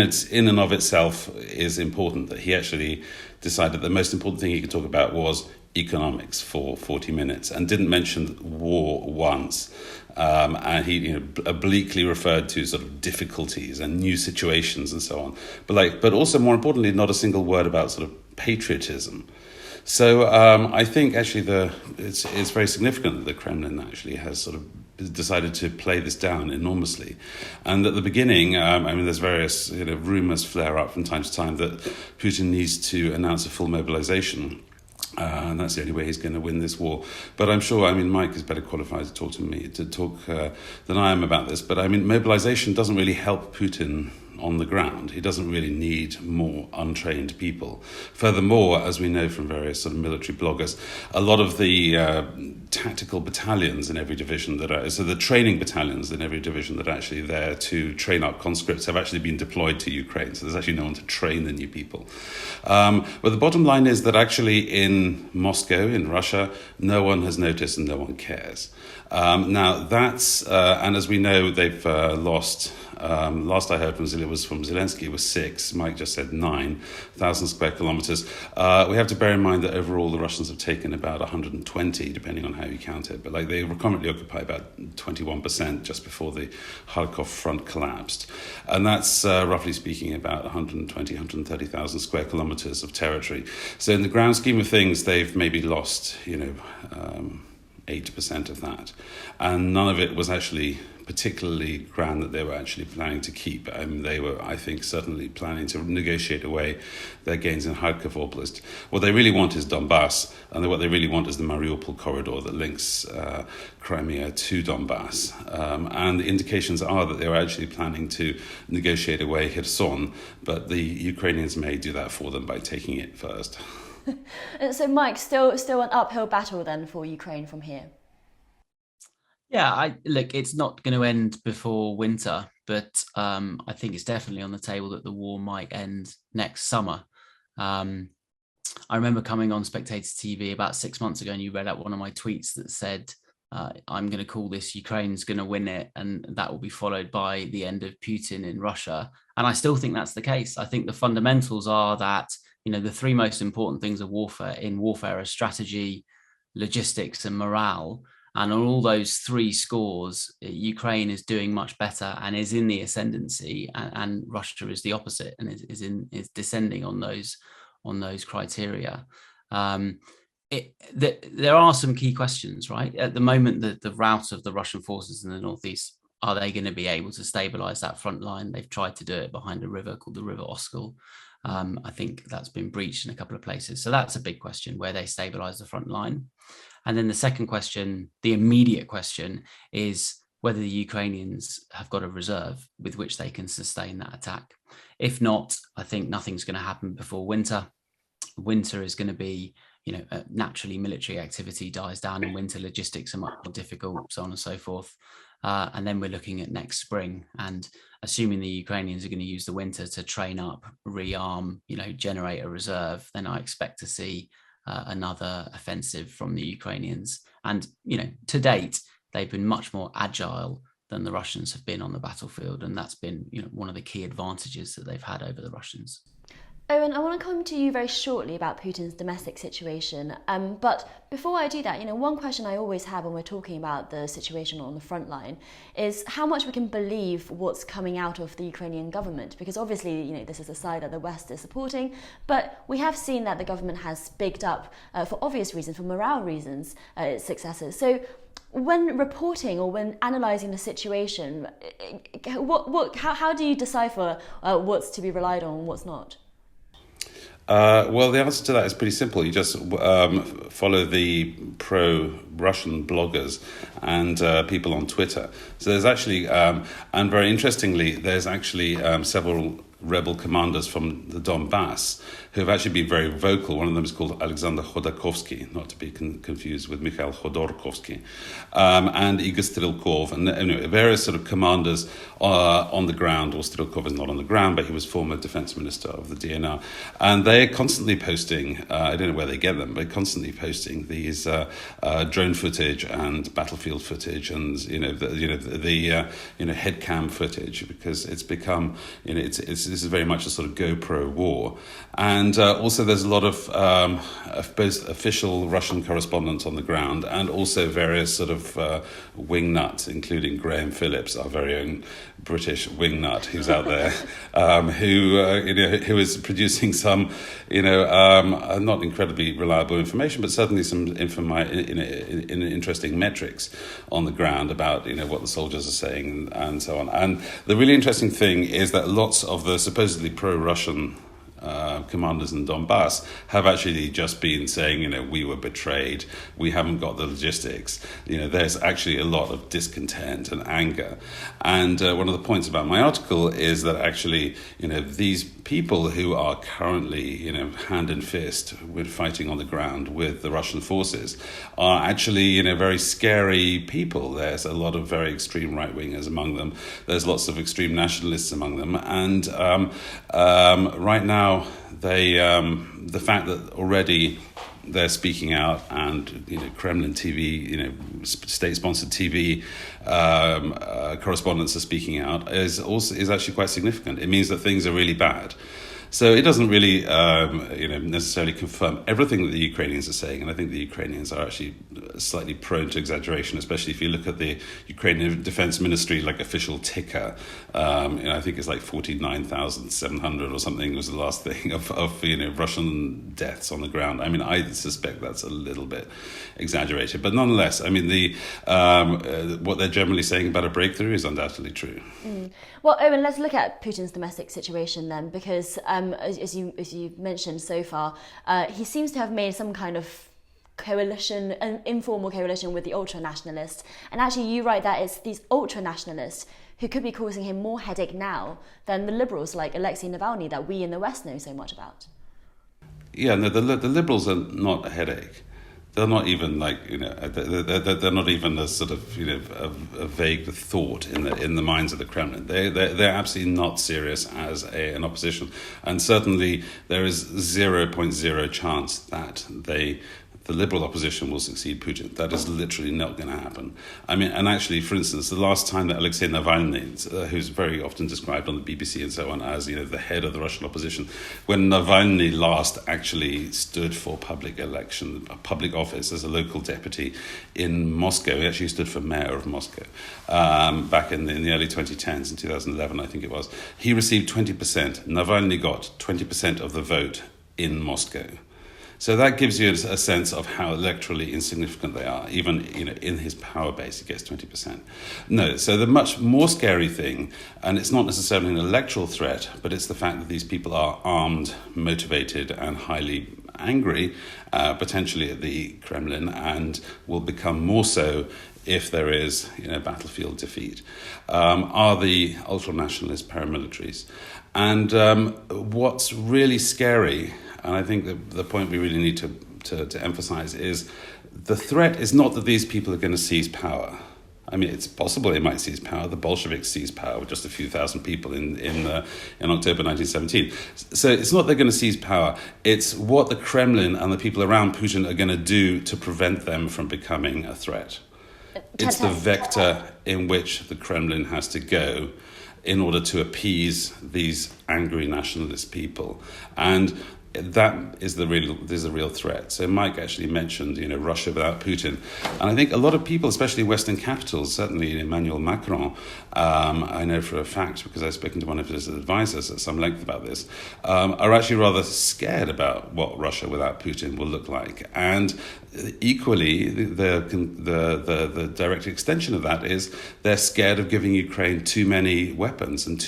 and of itself is important, that he actually decided the most important thing he could talk about was economics for 40 minutes and didn't mention war once. And he obliquely referred to sort of difficulties and new situations and so on. But also more importantly, not a single word about sort of patriotism. So I think actually it's very significant that the Kremlin actually has sort of decided to play this down enormously. And at the beginning, there's various rumors flare up from time to time that Putin needs to announce a full mobilization. And that's the only way he's going to win this war. But I'm sure, Mike is better qualified to talk than I am about this. But mobilization doesn't really help Putin on the ground. He doesn't really need more untrained people. Furthermore, as we know from various sort of military bloggers, a lot of the tactical battalions in every division so the training battalions in every division that are actually there to train up conscripts have actually been deployed to Ukraine. So there's actually no one to train the new people. But the bottom line is that actually in Moscow, in Russia, no one has noticed and no one cares. Now that's, and as we know, they've lost, last I heard from Zelensky was 6, Mike just said 9,000 square kilometers. We have to bear in mind that overall the Russians have taken about 120, depending on how you count it. But they currently occupy about 21% just before the Kharkov front collapsed. And that's, roughly speaking, about 130,000 square kilometers of territory. So in the grand scheme of things, they've maybe lost, 8% of that. And none of it was actually particularly ground that they were actually planning to keep. They were, I think, certainly planning to negotiate away their gains in Kharkiv Oblast. What they really want is Donbass, and what they really want is the Mariupol corridor that links Crimea to Donbass. And the indications are that they were actually planning to negotiate away Kherson, but the Ukrainians may do that for them by taking it first. So, Mike, still an uphill battle then for Ukraine from here? Yeah, look, it's not going to end before winter. but I think it's definitely on the table that the war might end next summer. I remember coming on Spectator TV about 6 months ago, and you read out one of my tweets that said, I'm going to call this Ukraine's going to win it, and that will be followed by the end of Putin in Russia. And I still think that's the case. I think the fundamentals are that, the three most important things of warfare are strategy, logistics, and morale. And on all those three scores, Ukraine is doing much better and is in the ascendancy, and Russia is the opposite and is descending on those criteria. There are some key questions, right? At the moment, the rout of the Russian forces in the northeast, are they going to be able to stabilize that front line? They've tried to do it behind a river called the River Oskol. I think that's been breached in a couple of places. So that's a big question, where they stabilize the front line. And then the second question, the immediate question, is whether the Ukrainians have got a reserve with which they can sustain that attack. If not, I think nothing's going to happen before winter. Winter is going to be, naturally military activity dies down in winter, logistics are much more difficult, so on and so forth. And then we're looking at next spring, and assuming the Ukrainians are going to use the winter to train up, rearm, generate a reserve, then I expect to see another offensive from the Ukrainians. And, to date, they've been much more agile than the Russians have been on the battlefield. And that's been, one of the key advantages that they've had over the Russians. Owen, I want to come to you very shortly about Putin's domestic situation. But before I do that, one question I always have when we're talking about the situation on the front line is how much we can believe what's coming out of the Ukrainian government. Because obviously, this is a side that the West is supporting. But we have seen that the government has bigged up, for obvious reasons, for morale reasons, its successors. So when reporting or when analysing the situation, how do you decipher what's to be relied on and what's not? Well, the answer to that is pretty simple. You just follow the pro-Russian bloggers and people on Twitter. So there's actually, and very interestingly, there's actually several rebel commanders from the Donbass who have actually been very vocal. One of them is called Alexander Khodorkovsky, not to be confused with Mikhail Khodorkovsky, and Igor Strelkov, and various sort of commanders on the ground. Or Strelkov is not on the ground, but he was former defense minister of the DNR, and they're constantly posting. I don't know where they get them, but constantly posting these drone footage and battlefield footage, and the head cam footage, because it's become this is very much a sort of GoPro war. And also there's a lot of both official Russian correspondents on the ground and also various sort of wingnuts, including Graham Phillips, our very own British wingnut, who's out there, who is producing some, not incredibly reliable information, but certainly some interesting metrics on the ground about what the soldiers are saying and so on. And the really interesting thing is that lots of the supposedly pro-Russian commanders in Donbass have actually just been saying, we were betrayed, we haven't got the logistics. There's actually a lot of discontent and anger. And one of the points about my article is that actually, these people who are currently, hand and fist with fighting on the ground with the Russian forces are actually, very scary people. There's a lot of very extreme right-wingers among them. There's lots of extreme nationalists among them. And right now, the fact that already they're speaking out, and Kremlin TV, state-sponsored TV correspondents are speaking out is actually quite significant. It means that things are really bad. So it doesn't really, necessarily confirm everything that the Ukrainians are saying, and I think the Ukrainians are actually slightly prone to exaggeration, especially if you look at the Ukrainian Defense Ministry official ticker. I think it's 49,700 or something was the last thing of Russian deaths on the ground. I mean, I suspect that's a little bit exaggerated, but nonetheless, I mean, what they're generally saying about a breakthrough is undoubtedly true. Well, Owen, let's look at Putin's domestic situation then, because as you mentioned so far, he seems to have made some kind of coalition, an informal coalition with the ultra-nationalists. And actually, you write that it's these ultra-nationalists who could be causing him more headache now than the liberals like Alexei Navalny that we in the West know so much about. Yeah, no, the liberals are not a headache. they're not even like, they're not even a sort of, a vague thought in the minds of the Kremlin. They're absolutely not serious as an opposition, and certainly there is 0.0 chance that the liberal opposition will succeed Putin. That is literally not going to happen. I mean, and actually, for instance, the last time that Alexei Navalny, who's very often described on the BBC and so on as, the head of the Russian opposition, when Navalny last actually stood for public office as a local deputy in Moscow, he actually stood for mayor of Moscow, back in the early 2010s, in 2011, I think it was, he received 20%. Navalny got 20% of the vote in Moscow. So that gives you a sense of how electorally insignificant they are. Even in his power base, he gets 20%. No, so the much more scary thing, and it's not necessarily an electoral threat, but it's the fact that these people are armed, motivated, and highly angry, potentially at the Kremlin, and will become more so if there is battlefield defeat, are the ultra-nationalist paramilitaries. And what's really scary, and I think the point we really need to emphasize, is the threat is not that these people are going to seize power. I mean, it's possible they might seize power. The Bolsheviks seized power with just a few thousand people in October 1917. So it's not they're going to seize power. It's what the Kremlin and the people around Putin are going to do to prevent them from becoming a threat. It's the vector in which the Kremlin has to go in order to appease these angry nationalist people. And that is there's a real threat. So Mike actually mentioned, Russia without Putin. And I think a lot of people, especially Western capitals, certainly Emmanuel Macron, I know for a fact because I've spoken to one of his advisors at some length about this, are actually rather scared about what Russia without Putin will look like. And equally, the direct extension of that is they're scared of giving Ukraine too many weapons and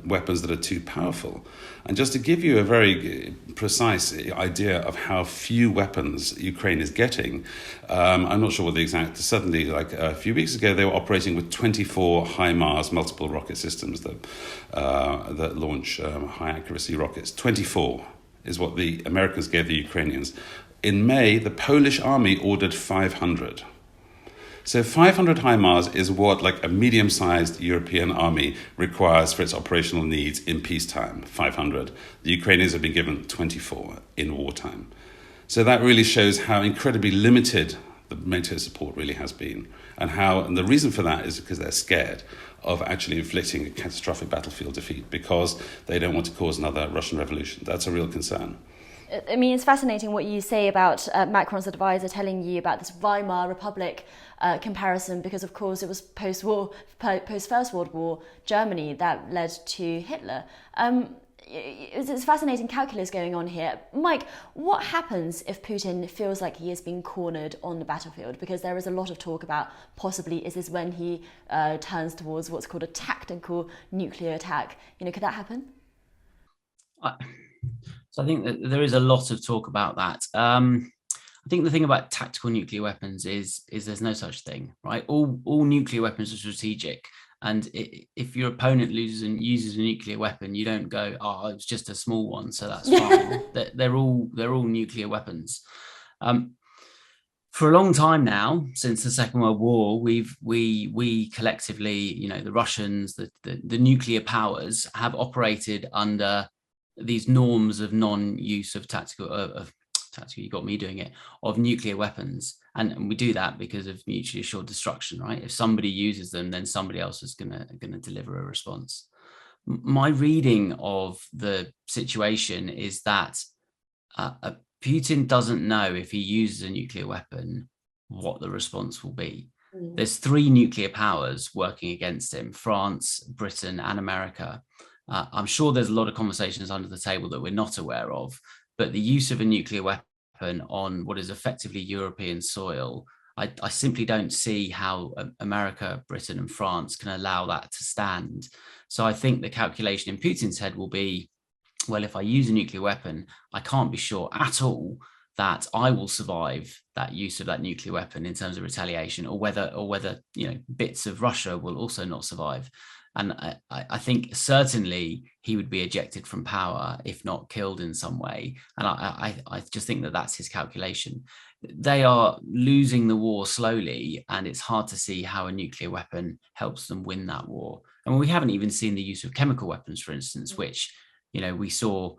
weapons that are too powerful. And just to give you a very precise idea of how few weapons Ukraine is getting, I'm not sure what the exact, certainly like a few weeks ago, they were operating with 24 HIMARS multiple rocket systems that launch high accuracy rockets. 24 is what the Americans gave the Ukrainians. In May, the Polish army ordered 500. So 500 HIMARS is what like a medium-sized European army requires for its operational needs in peacetime, 500. The Ukrainians have been given 24 in wartime. So that really shows how incredibly limited the military support really has been. And the reason for that is because they're scared of actually inflicting a catastrophic battlefield defeat because they don't want to cause another Russian revolution. That's a real concern. I mean, it's fascinating what you say about Macron's advisor telling you about this Weimar Republic comparison, because of course it was post-First World War Germany that led to Hitler. It's fascinating calculus going on here. Mike, what happens if Putin feels like he is being cornered on the battlefield? Because there is a lot of talk about possibly is this when he turns towards what's called a tactical nuclear attack. Could that happen? So I think that there is a lot of talk about that. I think the thing about tactical nuclear weapons is there's no such thing, right? All nuclear weapons are strategic. And if your opponent loses and uses a nuclear weapon, you don't go, oh, it's just a small one, so that's fine. They're all nuclear weapons. For a long time now, since the Second World War, we collectively, the Russians, the nuclear powers have operated under these norms of non-use of tactical, you got me doing it, of nuclear weapons. And we do that because of mutually assured destruction, right? If somebody uses them, then somebody else is gonna deliver a response. My reading of the situation is that Putin doesn't know if he uses a nuclear weapon, what the response will be. There's 3 nuclear powers working against him: France, Britain, and America. I'm sure there's a lot of conversations under the table that we're not aware of, but the use of a nuclear weapon on what is effectively European soil, I simply don't see how America, Britain, and France can allow that to stand. So I think the calculation in Putin's head will be, well, if I use a nuclear weapon, I can't be sure at all that I will survive that use of that nuclear weapon in terms of retaliation, or whether bits of Russia will also not survive. And I think certainly he would be ejected from power, if not killed in some way. And I just think that that's his calculation. They are losing the war slowly, and it's hard to see how a nuclear weapon helps them win that war. And we haven't even seen the use of chemical weapons, for instance, which, we saw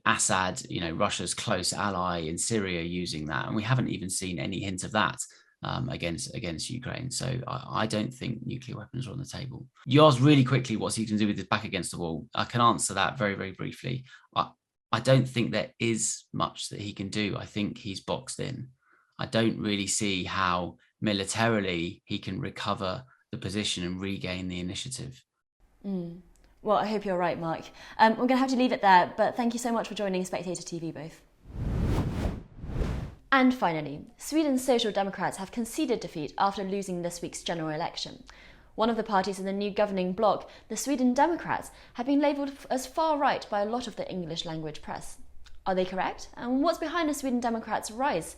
Assad, Russia's close ally in Syria, using that. And we haven't even seen any hint of that against Ukraine. So I don't think nuclear weapons are on the table. You asked really quickly what's he going to do with his back against the wall. I can answer that very, very briefly. I don't think there is much that he can do. I think he's boxed in. I don't really see how militarily he can recover the position and regain the initiative. Well, I hope you're right, Mark. We're going to have to leave it there, but thank you so much for joining Spectator TV both. And finally, Sweden's Social Democrats have conceded defeat after losing this week's general election. One of the parties in the new governing bloc, the Sweden Democrats, have been labelled as far-right by a lot of the English language press. Are they correct? And what's behind the Sweden Democrats' rise?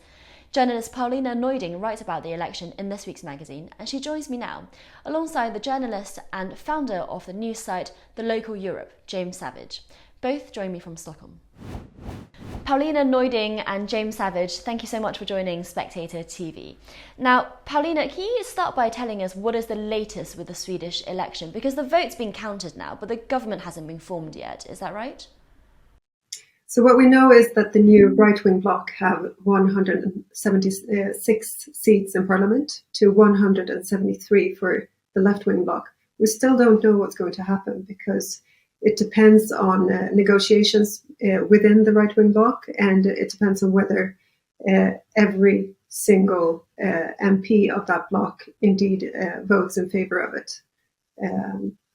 Journalist Paulina Neuding writes about the election in this week's magazine, and she joins me now, alongside the journalist and founder of the news site The Local Europe, James Savage. Both join me from Stockholm. Paulina Neuding and James Savage, thank you so much for joining Spectator TV. Now, Paulina, can you start by telling us what is the latest with the Swedish election? Because the vote's been counted now, but the government hasn't been formed yet. Is that right? So what we know is that the new right-wing bloc have 176 seats in parliament to 173 for the left-wing bloc. We still don't know what's going to happen because it depends on negotiations within the right-wing bloc, and it depends on whether every single MP of that bloc indeed votes in favor of it.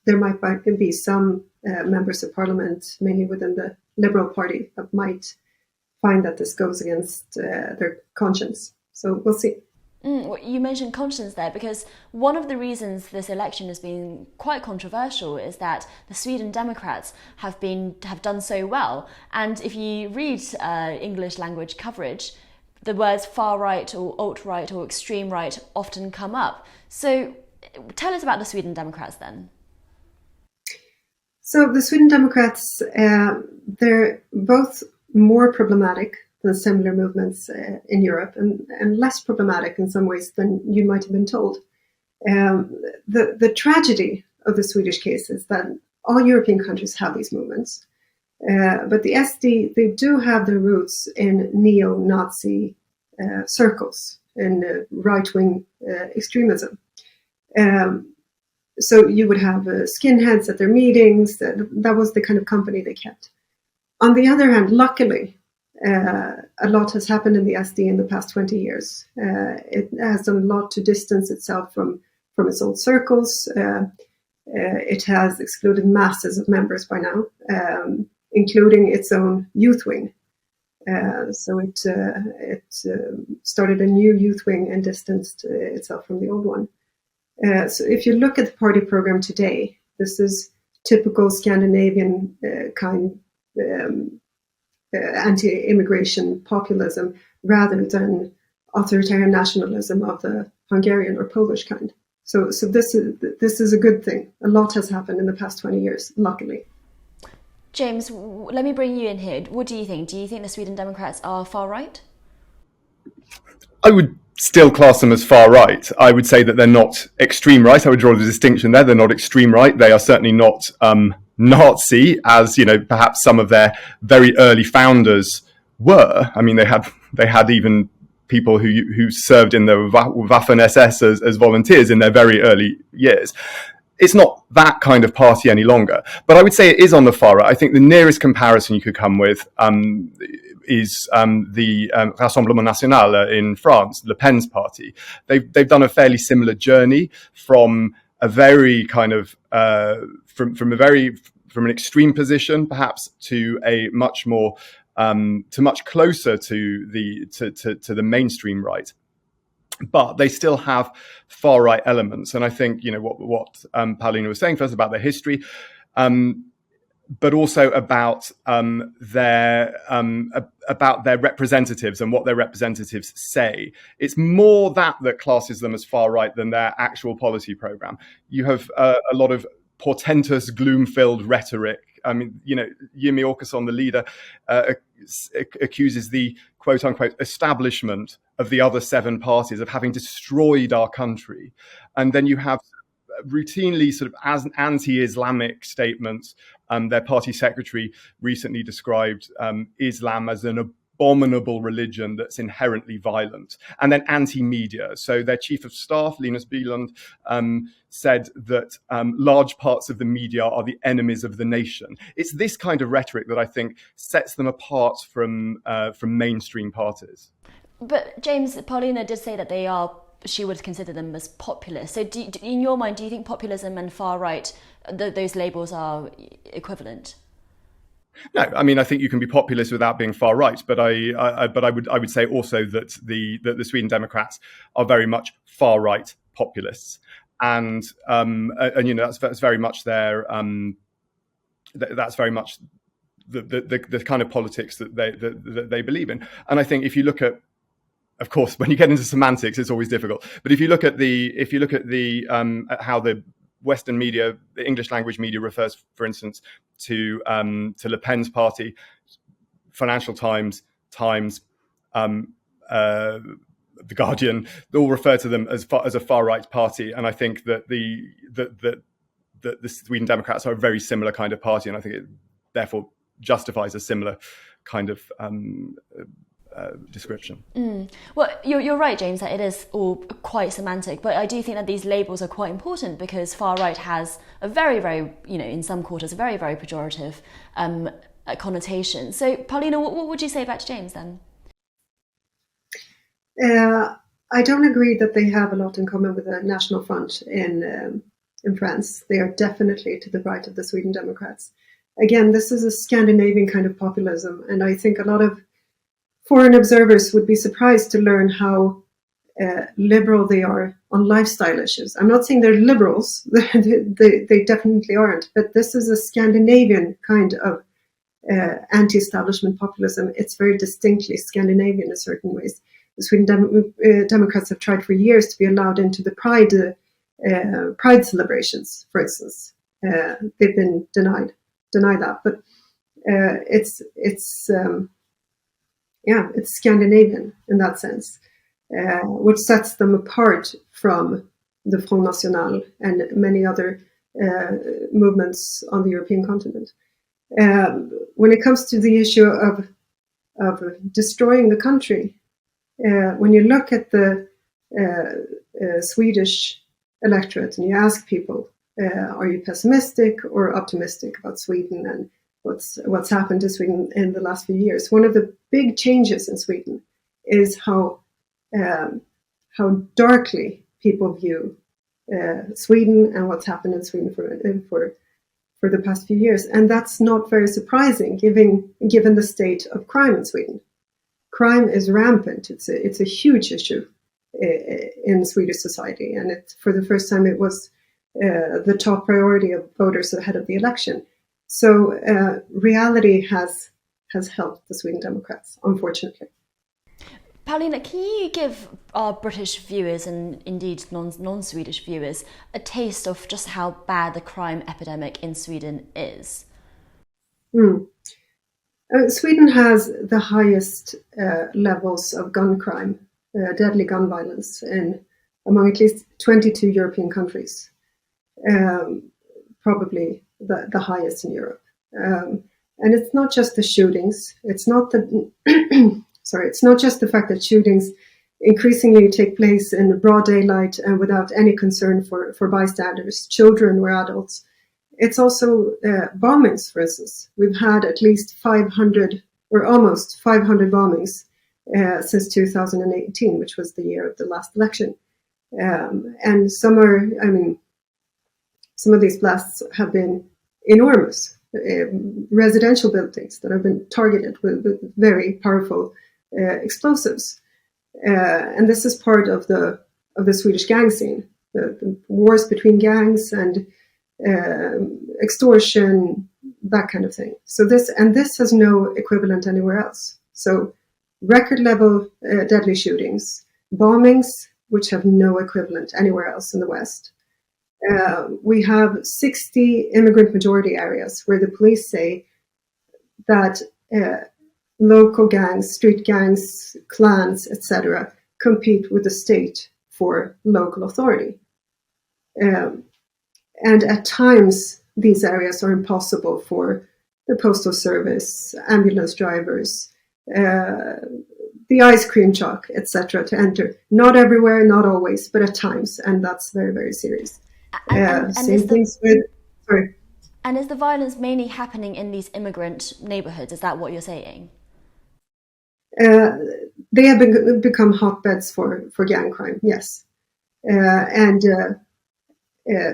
There might be some members of parliament, mainly within the Liberal Party, that might find that this goes against their conscience. So we'll see. Well, you mentioned conscience there, because one of the reasons this election has been quite controversial is that the Sweden Democrats have done so well. And if you read English language coverage, the words far right or alt-right or extreme right often come up. So tell us about the Sweden Democrats then. So the Sweden Democrats, they're both more problematic than similar movements in Europe, and less problematic in some ways than you might have been told. The tragedy of the Swedish case is that all European countries have these movements, but the SD, they do have their roots in neo-Nazi circles, in right-wing extremism. So you would have skinheads at their meetings. That was the kind of company they kept. On the other hand, luckily, a lot has happened in the SD in the past 20 years. It has done a lot to distance itself from its old circles. It has excluded masses of members by now, including its own youth wing. So it started a new youth wing and distanced itself from the old one. So if you look at the party program today, this is typical Scandinavian kind anti-immigration populism rather than authoritarian nationalism of the Hungarian or Polish kind. So this is a good thing. A lot has happened in the past 20 years, luckily. James, let me bring you in here. What do you think? Do you think the Sweden Democrats are far right? I would still class them as far right. I would say that they're not extreme right. I would draw the distinction there. They're not extreme right. They are certainly not Nazi, as perhaps some of their very early founders were. I mean, they had even people who served in the Waffen-SS as volunteers in their very early years. It's not that kind of party any longer. But I would say it is on the far right. I think the nearest comparison you could come with is the Rassemblement National in France, Le Pen's party. They've done a fairly similar journey from a very kind of from an extreme position, perhaps, to a much more to much closer to the mainstream right. But they still have far right elements, and I think what Paulina was saying first about their history. but also about their representatives and what their representatives say. It's more that classes them as far right than their actual policy program. You have a lot of portentous, gloom-filled rhetoric. I mean, Yemi Orkason, the leader, accuses the quote-unquote establishment of the other 7 parties of having destroyed our country. And then you have routinely sort of as anti-Islamic statements. Their party secretary recently described Islam as an abominable religion that's inherently violent, and then anti-media. So their chief of staff, Linus Bylund, said that large parts of the media are the enemies of the nation. It's this kind of rhetoric that I think sets them apart from mainstream parties. But James, Paulina did say that she would consider them as populist. So in your mind, do you think populism and far right, those labels are equivalent? No, I mean, I think you can be populist without being far right, but I would say also that the Sweden Democrats are very much far right populists, and that's very much their that's very much the kind of politics that they believe in. And I think if you look at, of course, when you get into semantics, it's always difficult. But if you look at at how the Western media, the English language media, refers, for instance, to Le Pen's party, Financial Times, The Guardian, they all refer to them as a far right party. And I think that the Sweden Democrats are a very similar kind of party, and I think it therefore justifies a similar kind of description. Well, you're right, James, that it is all quite semantic, but I do think that these labels are quite important because far right has a very, very, in some quarters, a very, very pejorative connotation. So, Paulina, what would you say back to James then? I don't agree that they have a lot in common with the National Front in France. They are definitely to the right of the Sweden Democrats. Again, this is a Scandinavian kind of populism, and I think a lot of foreign observers would be surprised to learn how liberal they are on lifestyle issues. I'm not saying they're liberals, they definitely aren't, but this is a Scandinavian kind of anti-establishment populism. It's very distinctly Scandinavian in certain ways. The Sweden Democrats have tried for years to be allowed into the Pride celebrations, for instance. They've been denied that, but it's Scandinavian in that sense, which sets them apart from the Front National and many other movements on the European continent. When it comes to the issue of destroying the country, when you look at the Swedish electorate and you ask people, are you pessimistic or optimistic about Sweden and what's happened to Sweden in the last few years? One of the big changes in Sweden is how darkly people view Sweden and what's happened in Sweden for the past few years, and that's not very surprising given the state of crime in Sweden. Crime is rampant. It's a huge issue in Swedish society, and for the first time it was the top priority of voters ahead of the election. So reality has helped the Sweden Democrats, unfortunately. Paulina, can you give our British viewers and indeed non-Swedish viewers a taste of just how bad the crime epidemic in Sweden is? Sweden has the highest levels of gun crime, deadly gun violence, among at least 22 European countries, probably the highest in Europe. And it's not just the shootings. It's not it's not just the fact that shootings increasingly take place in broad daylight and without any concern for bystanders, children or adults. It's also bombings, for instance. We've had at least 500 or almost 500 bombings since 2018, which was the year of the last election. And some of these blasts have been enormous. Residential buildings that have been targeted with very powerful explosives. And this is part of the Swedish gang scene, the wars between gangs and extortion, that kind of thing. So this has no equivalent anywhere else. So record level deadly shootings, bombings, which have no equivalent anywhere else in the West. We have 60 immigrant majority areas where the police say that local gangs, street gangs, clans, etc., compete with the state for local authority. And at times, these areas are impossible for the postal service, ambulance drivers, the ice cream truck, etc., to enter. Not everywhere, not always, but at times, and that's very, very serious. Same things with. Sorry. And is the violence mainly happening in these immigrant neighborhoods? Is that what you're saying? They have become hotbeds for gang crime, yes.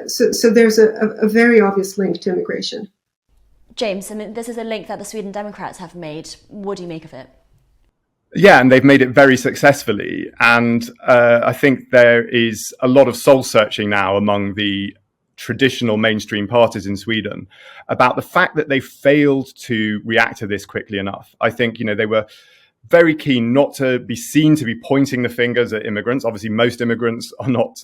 So there's a very obvious link to immigration. James, I mean, this is a link that the Sweden Democrats have made. What do you make of it? Yeah, and they've made it very successfully. And I think there is a lot of soul searching now among the traditional mainstream parties in Sweden about the fact that they failed to react to this quickly enough. I think, they were very keen not to be seen to be pointing the fingers at immigrants. Obviously, most immigrants are not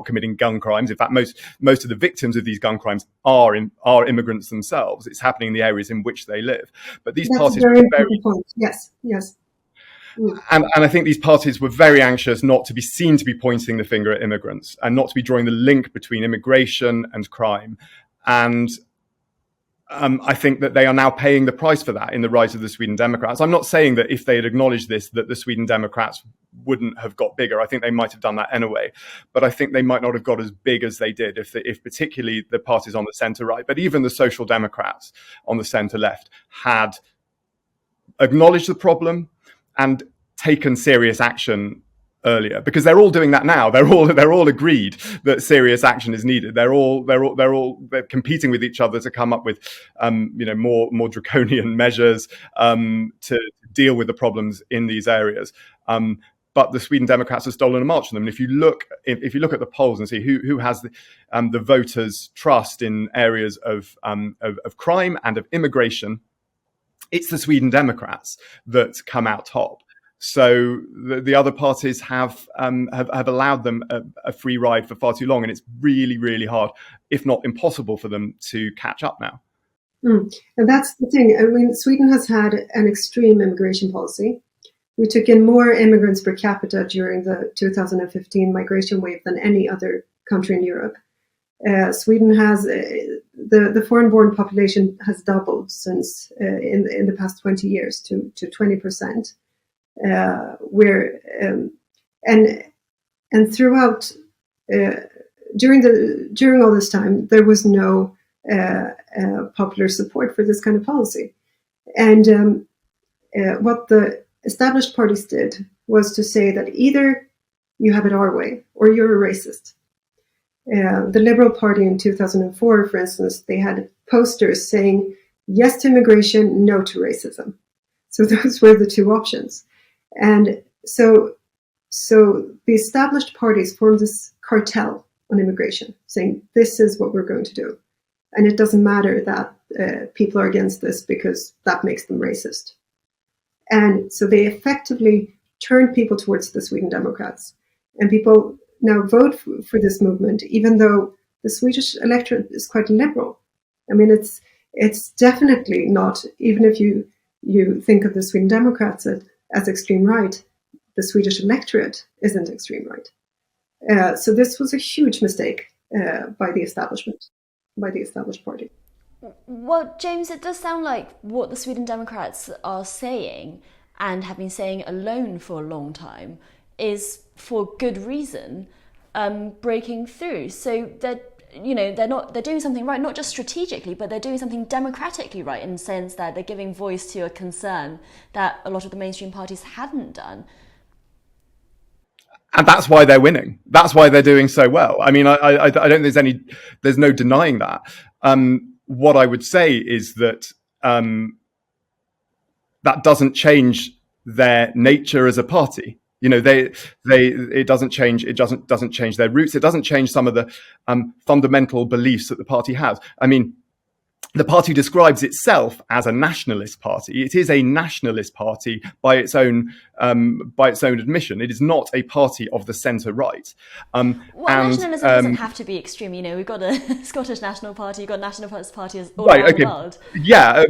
committing gun crimes. In fact, most of the victims of these gun crimes are immigrants themselves. It's happening in the areas in which they live. But these parties were very point. Yes. And I think these parties were very anxious not to be seen to be pointing the finger at immigrants and not to be drawing the link between immigration and crime. And I think that they are now paying the price for that in the rise of the Sweden Democrats. I'm not saying that if they had acknowledged this, that the Sweden Democrats wouldn't have got bigger. I think they might have done that anyway. But I think they might not have got as big as they did if particularly the parties on the centre right, but even the Social Democrats on the centre left had acknowledged the problem and taken serious action earlier, because they're all doing that now. They're all agreed that serious action is needed. They're competing with each other to come up with more draconian measures to deal with the problems in these areas. But the Sweden Democrats have stolen a march on them. And if you look at the polls and see who has the voters' trust in areas of crime and of immigration, it's the Sweden Democrats that come out top. So the other parties have allowed them a free ride for far too long, and it's really, really hard, if not impossible, for them to catch up now. And that's the thing. I mean, Sweden has had an extreme immigration policy. We took in more immigrants per capita during the 2015 migration wave than any other country in Europe. Sweden has the foreign-born population has doubled since in the past 20 years to 20%. And throughout during all this time, there was no popular support for this kind of policy. And what the established parties did was to say that either you have it our way or you're a racist. The Liberal Party in 2004, for instance, they had posters saying yes to immigration, no to racism. So those were the two options. And so the established parties formed this cartel on immigration, saying this is what we're going to do. And it doesn't matter that people are against this because that makes them racist. And so they effectively turned people towards the Sweden Democrats. And people now vote for this movement, even though the Swedish electorate is quite liberal. I mean, it's definitely not, even if you think of the Sweden Democrats as extreme right, the Swedish electorate isn't extreme right. So this was a huge mistake by the establishment, by the established party. Well, James, it does sound like what the Sweden Democrats are saying and have been saying alone for a long time is, for good reason, breaking through. So they're doing something right, not just strategically, but they're doing something democratically right, in the sense that they're giving voice to a concern that a lot of the mainstream parties hadn't done. And that's why they're winning. That's why they're doing so well. I mean, I don't think there's no denying that. What I would say is that that doesn't change their nature as a party. It doesn't change. It doesn't change their roots. It doesn't change some of the fundamental beliefs that the party has. I mean, the party describes itself as a nationalist party. It is a nationalist party by its own admission. It is not a party of the centre right. Nationalism doesn't have to be extreme. You know, we've got a Scottish National Party, you've got nationalist parties all around the world. Yeah.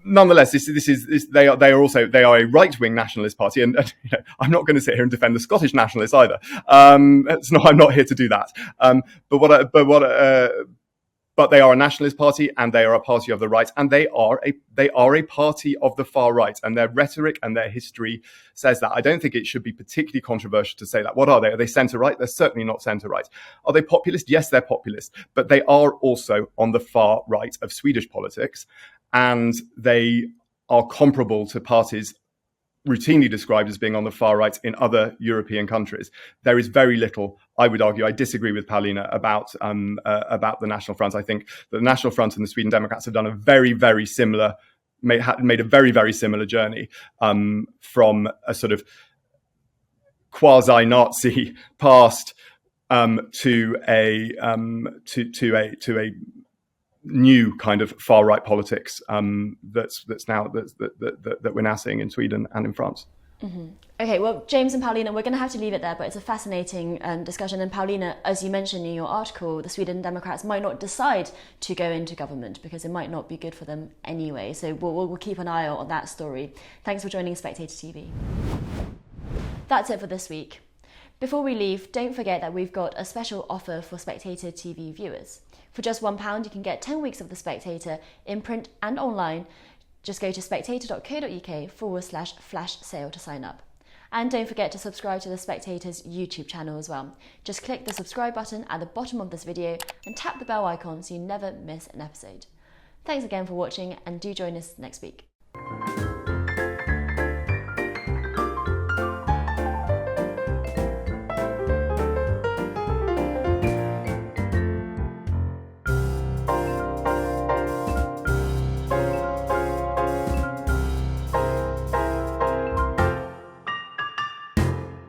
Nonetheless, they are a right-wing nationalist party, and you know, I'm not going to sit here and defend the Scottish nationalists either. I'm not here to do that. But they are a nationalist party, and they are a party of the right, and they are a party of the far right, and their rhetoric and their history says that. I don't think it should be particularly controversial to say that. What are they? Are they centre right? They're certainly not centre right. Are they populist? Yes, they're populist, but they are also on the far right of Swedish politics, and they are comparable to parties routinely described as being on the far right in other European countries. There is very little, I would argue, I disagree with Paulina about the National Front. I think that the National Front and the Sweden Democrats have done a very, very similar, made a very, very similar journey from a sort of quasi-Nazi past to a new kind of far right politics that we're now seeing in Sweden and in France. Mm-hmm. Okay, well, James and Paulina, we're going to have to leave it there, but it's a fascinating discussion. And Paulina, as you mentioned in your article, the Sweden Democrats might not decide to go into government because it might not be good for them anyway. So we'll keep an eye out on that story. Thanks for joining Spectator TV. That's it for this week. Before we leave, don't forget that we've got a special offer for Spectator TV viewers. For just £1, you can get 10 weeks of The Spectator in print and online. Just go to spectator.co.uk/flash sale to sign up. And don't forget to subscribe to The Spectator's YouTube channel as well. Just click the subscribe button at the bottom of this video and tap the bell icon so you never miss an episode. Thanks again for watching, and do join us next week.